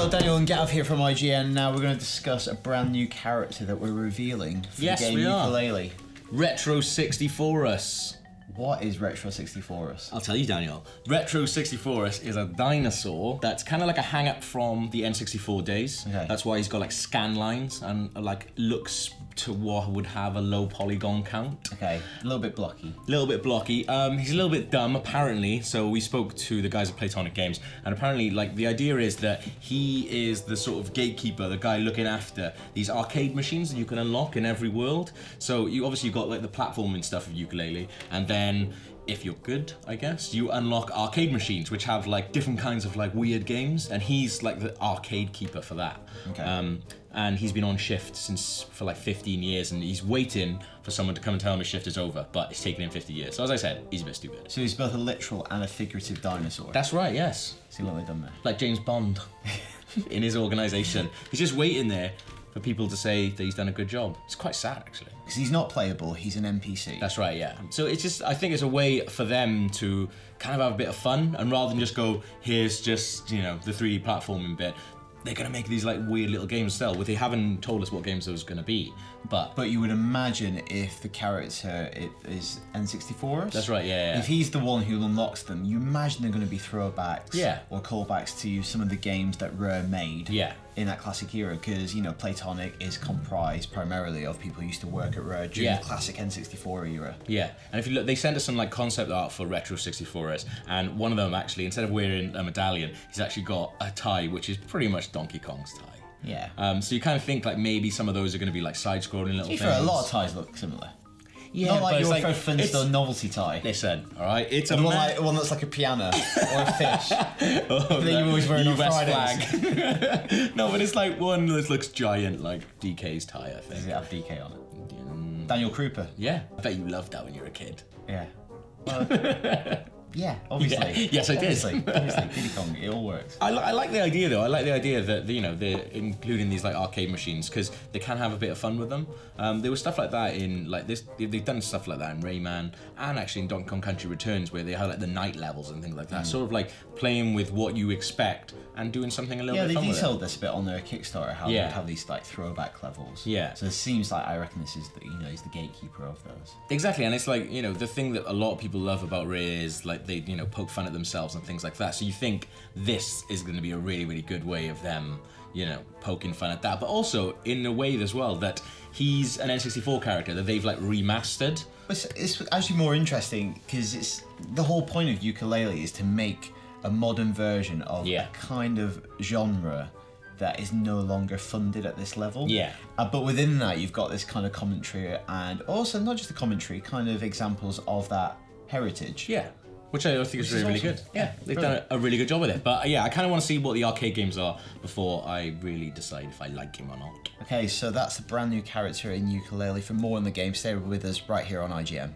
Hello, Daniel and Gav here from IGN. Now we're going to discuss a brand new character that we're revealing for the game Yooka-Laylee. Retro 64us. What is Retro 64us? I'll tell you, Daniel. Retro 64us is a dinosaur that's kind of like a hang-up from the N64 days. Okay. That's why he's got like scan lines and like looks to what would have a low polygon count. Okay, a little bit blocky. A little bit blocky. He's a little bit dumb, apparently. So we spoke to the guys at Playtonic Games, and apparently, like, the idea is that he is the sort of gatekeeper, the guy looking after these arcade machines that you can unlock in every world. So you obviously got like the platforming stuff of Yooka-Laylee, and then if you're good, I guess, you unlock arcade machines which have like different kinds of like weird games, and he's like the arcade keeper for that. Okay. And he's been on shift for like 15 years, and he's waiting for someone to come and tell him his shift is over, but it's taken him 50 years. So as I said, he's a bit stupid. So he's both a literal and a figurative dinosaur. That's right, yes. See what they've done there? Like James Bond in his organisation. He's just waiting there for people to say that he's done a good job. It's quite sad, actually. Because he's not playable, he's an NPC. That's right, yeah. So it's just, I think it's a way for them to kind of have a bit of fun, and rather than just go, here's just, you know, the 3D platforming bit, they're gonna make these like weird little games still, where they haven't told us what games those are gonna be. But you would imagine if the character is N64s. That's right, yeah. If he's the one who unlocks them, you imagine they're going to be throwbacks or callbacks to some of the games that Rare made in that classic era, because, you know, Playtonic is comprised primarily of people who used to work at Rare during the classic N64 era. Yeah, and if you look, they sent us some like concept art for Retro 64s, and one of them actually, instead of wearing a medallion, he's actually got a tie which is pretty much Donkey Kong's tie. Yeah. So you kind of think like maybe some of those are going to be like side-scrolling little things. A lot of ties look similar. Yeah, not like your like, Flintstone novelty tie. Listen, all right, it's a one that's like a piano or a fish that you always wear on Fridays. Flag. No, but it's like one that looks giant, like DK's tie, I think. Does it have DK on it? Daniel Krupa. Yeah, I bet you loved that when you were a kid. Yeah. Well, yeah, obviously. Yeah. Yes, I did. Obviously, Diddy Kong, it all works. I like the idea though. I like the idea that, you know, they're including these like arcade machines because they can have a bit of fun with them. There was stuff like that in like this. They've done stuff like that in Rayman and actually in Donkey Kong Country Returns, where they have like the night levels and things like that. Sort of like playing with what you expect and doing something a little bit fun with it. Yeah, they detailed this a bit on their Kickstarter, how they have these like throwback levels. Yeah. So it seems like, I reckon this is he's the gatekeeper of those. Exactly, and it's like, you know, the thing that a lot of people love about Ray is like they, you know, poke fun at themselves and things like that. So you think this is going to be a really, really good way of them, you know, poking fun at that, but also in a way as well that he's an N64 character that they've like remastered. It's actually more interesting because it's the whole point of Yooka-Laylee is to make a modern version of a kind of genre that is no longer funded at this level. Yeah. But within that, you've got this kind of commentary, and also not just the commentary, kind of examples of that heritage. Yeah. Which I think is really, really good. Yeah, they've done a really good job with it. But yeah, I kind of want to see what the arcade games are before I really decide if I like him or not. Okay, so that's the brand new character in Yooka-Laylee. For more on the game, stay with us right here on IGN.